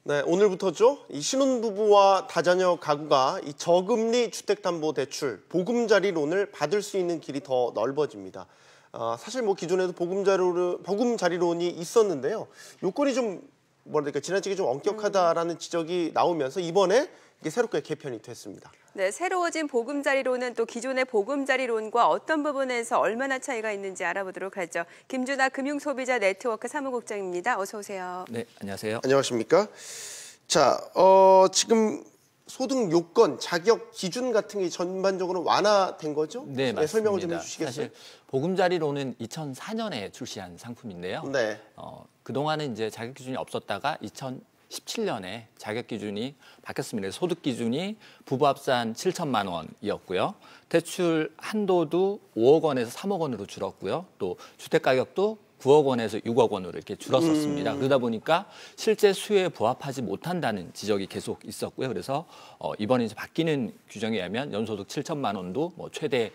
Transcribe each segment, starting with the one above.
네, 오늘부터죠. 이 신혼부부와 다자녀 가구가 이 저금리 주택담보대출 보금자리론을 받을 수 있는 길이 더 넓어집니다. 사실 뭐 기존에도 보금자리론이 있었는데요. 요건이 좀 뭐랄까 지나치게 좀 엄격하다라는 지적이 나오면서 이번에 이게 새롭게 개편이 됐습니다. 네, 새로워진 보금자리론은 또 기존의 보금자리론과 어떤 부분에서 얼마나 차이가 있는지 알아보도록 하죠. 김준하 금융소비자 네트워크 사무국장입니다. 어서 오세요. 네, 안녕하세요. 안녕하십니까? 자, 지금 소득 요건, 자격 기준 같은 게 전반적으로 완화된 거죠? 네, 맞습니다. 설명을 좀 해주시겠어요? 사실 보금자리론은 2004년에 출시한 상품인데요. 네. 그동안은 이제 자격 기준이 없었다가 2017년에 자격 기준이 바뀌었습니다. 소득 기준이 부부 합산 7천만 원이었고요. 대출 한도도 5억 원에서 3억 원으로 줄었고요. 또 주택 가격도 9억 원에서 6억 원으로 이렇게 줄었었습니다. 그러다 보니까 실제 수요에 부합하지 못한다는 지적이 계속 있었고요. 그래서 이번에 이제 바뀌는 규정에 의하면 연소득 7천만 원도 뭐 최대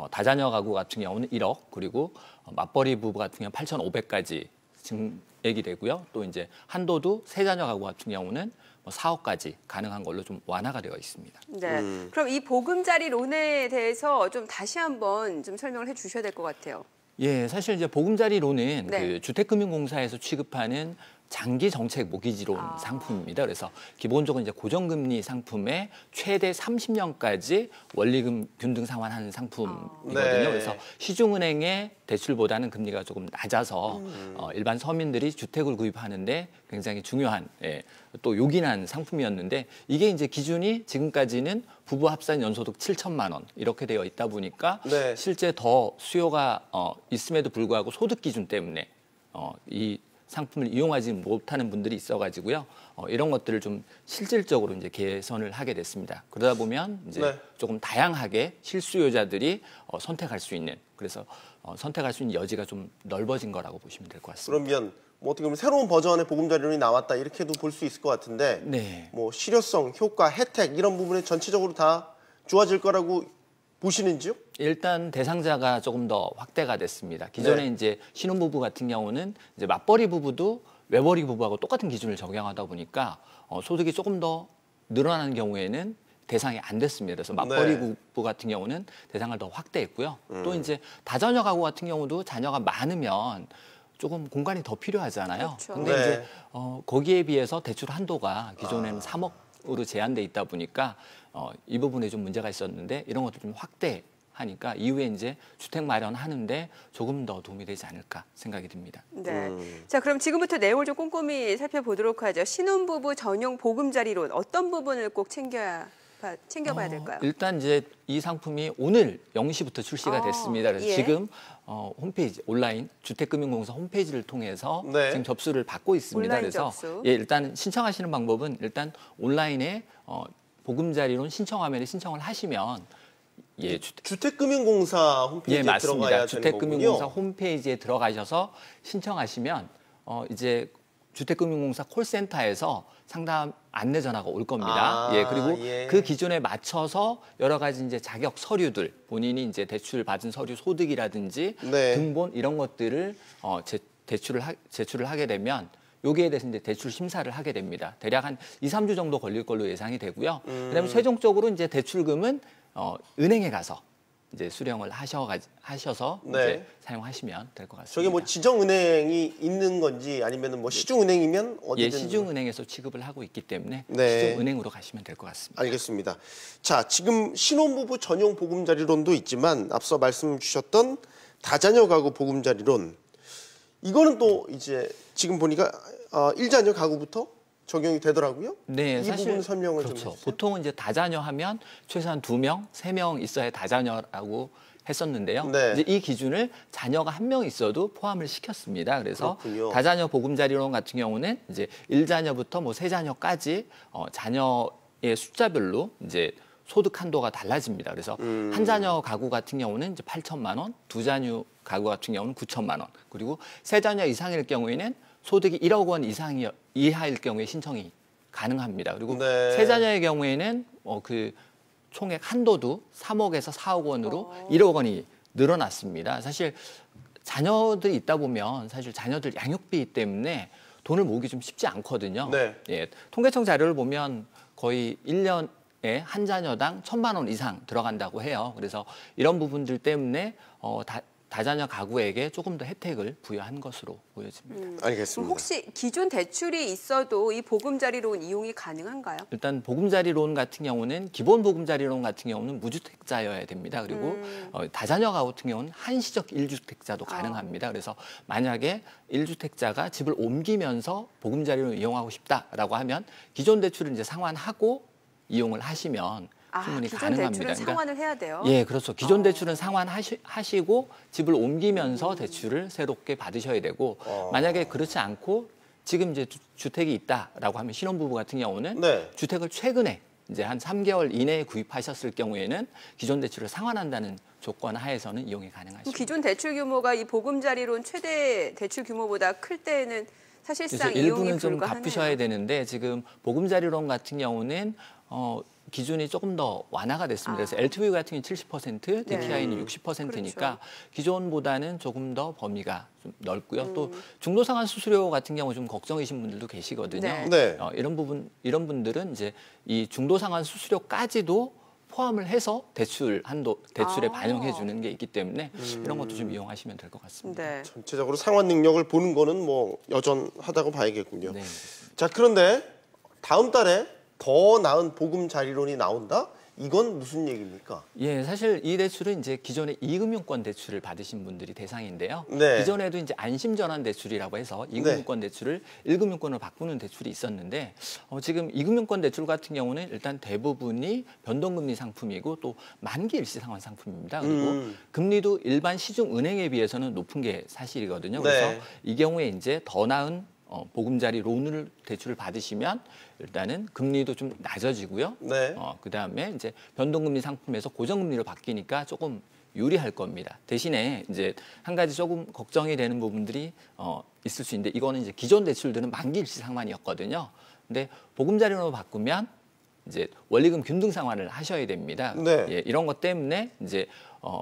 다자녀 가구 같은 경우는 1억, 그리고 맞벌이 부부 같은 경우는 8,500까지 증액이 되고요. 또 이제 한도도 세자녀 가구 같은 경우는 4억까지 가능한 걸로 좀 완화가 되어 있습니다. 네, 그럼 이 보금자리론에 대해서 좀 다시 한번 좀 설명을 해주셔야 될 것 같아요. 예, 사실 이제 보금자리론은 네. 그 주택금융공사에서 취급하는 장기 정책 모기지론 상품입니다. 그래서 기본적으로 이제 고정금리 상품에 최대 30년까지 원리금 균등 상환하는 상품이거든요. 네. 그래서 시중은행의 대출보다는 금리가 조금 낮아서 일반 서민들이 주택을 구입하는데 굉장히 중요한 또 요긴한 상품이었는데, 이게 이제 기준이 지금까지는 부부 합산 연소득 7천만 원 이렇게 되어 있다 보니까 네. 실제 더 수요가 있음에도 불구하고 소득 기준 때문에 이 상품을 이용하지 못하는 분들이 있어가지고요. 이런 것들을 좀 실질적으로 이제 개선을 하게 됐습니다. 그러다 보면 이제 네. 조금 다양하게 실수요자들이 선택할 수 있는, 그래서 선택할 수 있는 여지가 좀 넓어진 거라고 보시면 될 것 같습니다. 그러면 뭐 어떻게 보면 새로운 버전의 보금자리론이 나왔다 이렇게도 볼 수 있을 것 같은데, 네. 뭐 실효성, 효과, 혜택 이런 부분에 전체적으로 다 좋아질 거라고 보시는지요? 일단 대상자가 조금 더 확대가 됐습니다. 기존에 네. 이제 신혼부부 같은 경우는 이제 맞벌이 부부도 외벌이 부부하고 똑같은 기준을 적용하다 보니까 소득이 조금 더 늘어나는 경우에는 대상이 안 됐습니다. 그래서 맞벌이 네. 부부 같은 경우는 대상을 더 확대했고요. 또 이제 다자녀 가구 같은 경우도 자녀가 많으면 조금 공간이 더 필요하잖아요. 그렇죠. 근데 네. 이제 거기에 비해서 대출 한도가 기존에는 3억으로 제한돼 있다 보니까 이 부분에 좀 문제가 있었는데, 이런 것도 좀 확대하니까 이후에 이제 주택 마련하는데 조금 더 도움이 되지 않을까 생각이 듭니다. 네. 자, 그럼 지금부터 내용을 좀 꼼꼼히 살펴보도록 하죠. 신혼부부 전용 보금자리론 어떤 부분을 꼭 챙겨봐야 될까요? 일단 이제 이 상품이 오늘 0시부터 출시가 됐습니다. 그래서 예. 지금 홈페이지, 온라인 주택금융공사 홈페이지를 통해서 네. 지금 접수를 받고 있습니다. 온라인 그래서 접수. 일단 신청하시는 방법은 일단 온라인에 보금자리론 신청 화면에 신청을 하시면 주택금융공사 홈페이지에 들어가야 맞습니다. 되는 주택금융공사 거군요. 홈페이지에 들어가셔서 신청하시면 이제 주택금융공사 콜센터에서 상담 안내 전화가 올 겁니다. 그리고 그 기준에 맞춰서 여러 가지 이제 자격 서류들, 본인이 이제 대출 받은 서류 소득이라든지 네. 등본 이런 것들을 제출을 하게 되면 여기에 대해서 이제 대출 심사를 하게 됩니다. 대략 한 2, 3주 정도 걸릴 걸로 예상이 되고요. 그다음에 최종적으로 이제 대출금은 은행에 가서 이제 수령을 하셔서 네. 이제 사용하시면 될 것 같습니다. 저게 뭐 지정은행이 있는 건지 아니면 뭐 시중은행이면 어디든 시중은행에서 취급을 하고 있기 때문에 네. 시중은행으로 가시면 될 것 같습니다. 알겠습니다. 자, 지금 신혼부부 전용 보금자리론도 있지만 앞서 말씀 주셨던 다자녀 가구 보금자리론, 이거는 또 이제 지금 보니까 1자녀 가구부터 적용이 되더라고요. 네, 이 사실 부분 설명을 좀 그렇죠. 해주세요. 보통은 이제 다자녀 하면 최소한 2명, 3명 있어야 다자녀라고 했었는데요. 네. 이제 이 기준을 자녀가 1명 있어도 포함을 시켰습니다. 그래서 그렇군요. 다자녀 보금자리론 같은 경우는 이제 1자녀부터 뭐 3자녀까지 자녀의 숫자별로 이제 소득 한도가 달라집니다. 그래서 한 자녀 가구 같은 경우는 이제 8천만 원, 2자녀 가구 같은 경우는 9천만 원, 그리고 3자녀 이상일 경우에는 소득이 1억 원 이하일 경우에 신청이 가능합니다. 그리고 네. 3자녀의 경우에는 그 총액 한도도 3억에서 4억 원으로 1억 원이 늘어났습니다. 사실 자녀들이 있다 보면 사실 자녀들 양육비 때문에 돈을 모으기 좀 쉽지 않거든요. 네. 예, 통계청 자료를 보면 거의 1년에 한 자녀당 1,000만 원 이상 들어간다고 해요. 그래서 이런 부분들 때문에 다자녀 가구에게 조금 더 혜택을 부여한 것으로 보여집니다. 알겠습니다. 그럼 혹시 기존 대출이 있어도 이 보금자리론 이용이 가능한가요? 일단 보금자리론 같은 경우는 기본 보금자리론 같은 경우는 무주택자여야 됩니다. 그리고 다자녀 가구 같은 경우는 한시적 1주택자도 가능합니다. 그래서 만약에 1주택자가 집을 옮기면서 보금자리론 이용하고 싶다라고 하면 기존 대출을 이제 상환하고 이용을 하시면 충분히 기존 가능합니다. 대출은 상환을 해야 돼요? 예, 그렇죠. 기존 대출은 상환하시고 집을 옮기면서 대출을 새롭게 받으셔야 되고 만약에 그렇지 않고 지금 이제 주택이 있다라고 하면 신혼부부 같은 경우는 네. 주택을 최근에 이제 한 3개월 이내에 구입하셨을 경우에는 기존 대출을 상환한다는 조건 하에서는 이용이 가능하십니다. 기존 대출 규모가 이 보금자리론 최대 대출 규모보다 클 때는 사실상 그래서 이용이 일부는 좀 불가하네요. 갚으셔야 되는데 지금 보금자리론 같은 경우는 기준이 조금 더 완화가 됐습니다. 그래서 LTV 같은 경우는 70%, DTI는 60%니까 그렇죠. 기존보다는 조금 더 범위가 좀 넓고요. 또 중도상환 수수료 같은 경우 좀 걱정이신 분들도 계시거든요. 네. 네. 이런 분들은 이제 이 중도상환 수수료까지도 포함을 해서 대출에 반영해 주는 게 있기 때문에 이런 것도 좀 이용하시면 될 것 같습니다. 네. 전체적으로 상환 능력을 보는 거는 뭐 여전하다고 봐야겠군요. 네. 자, 그런데 다음 달에 더 나은 보금자리론이 나온다? 이건 무슨 얘기입니까? 예, 사실 이 대출은 이제 기존에 이금융권 대출을 받으신 분들이 대상인데요. 네. 기존에도 이제 안심전환 대출이라고 해서 이금융권 대출을 1금융권으로 바꾸는 대출이 있었는데 지금 이금융권 대출 같은 경우는 일단 대부분이 변동금리 상품이고 또 만기 일시 상환 상품입니다. 그리고 금리도 일반 시중 은행에 비해서는 높은 게 사실이거든요. 그래서 네. 이 경우에 이제 더 나은 보금자리 론을 대출을 받으시면 일단은 금리도 좀 낮아지고요. 네. 그다음에 이제 변동금리 상품에서 고정금리로 바뀌니까 조금 유리할 겁니다. 대신에 이제 한 가지 조금 걱정이 되는 부분들이 있을 수 있는데 이거는 이제 기존 대출들은 만기 일시 상환이었거든요. 근데 보금자리론으로 바꾸면 이제 원리금 균등 상환을 하셔야 됩니다. 네. 예, 이런 것 때문에 이제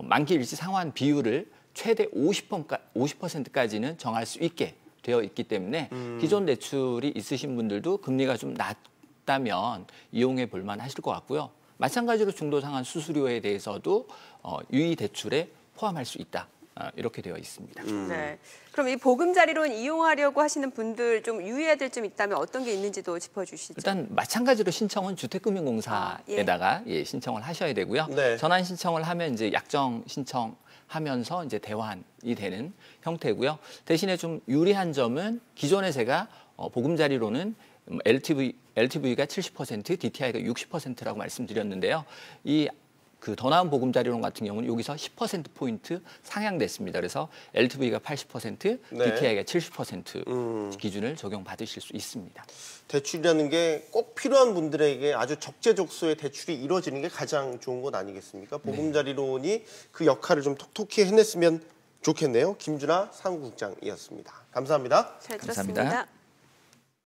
만기 일시 상환 비율을 최대 50%까지는 정할 수 있게 되어 있기 때문에 기존 대출이 있으신 분들도 금리가 좀 낮다면 이용해 볼 만하실 것 같고요. 마찬가지로 중도상환 수수료에 대해서도 유의 대출에 포함할 수 있다. 이렇게 되어 있습니다. 네. 그럼 이 보금자리론 이용하려고 하시는 분들 좀 유의해야 될 점 있다면 어떤 게 있는지도 짚어주시죠. 일단 마찬가지로 신청은 주택금융공사에다가 신청을 하셔야 되고요. 네. 전환 신청을 하면 이제 약정 신청하면서 이제 대환이 되는 형태고요. 대신에 좀 유리한 점은 기존에 제가 보금자리론은 LTV가 70%, DTI가 60%라고 말씀드렸는데요. 그 더 나은 보금자리론 같은 경우는 여기서 10%포인트 상향됐습니다. 그래서 LTV가 80%, 네. DTI가 70% 기준을 적용받으실 수 있습니다. 대출이라는 게 꼭 필요한 분들에게 아주 적재적소에 대출이 이루어지는 게 가장 좋은 것 아니겠습니까? 보금자리론이 그 역할을 좀 톡톡히 해냈으면 좋겠네요. 김준하 사무국장이었습니다. 감사합니다. 잘 감사합니다. 들었습니다.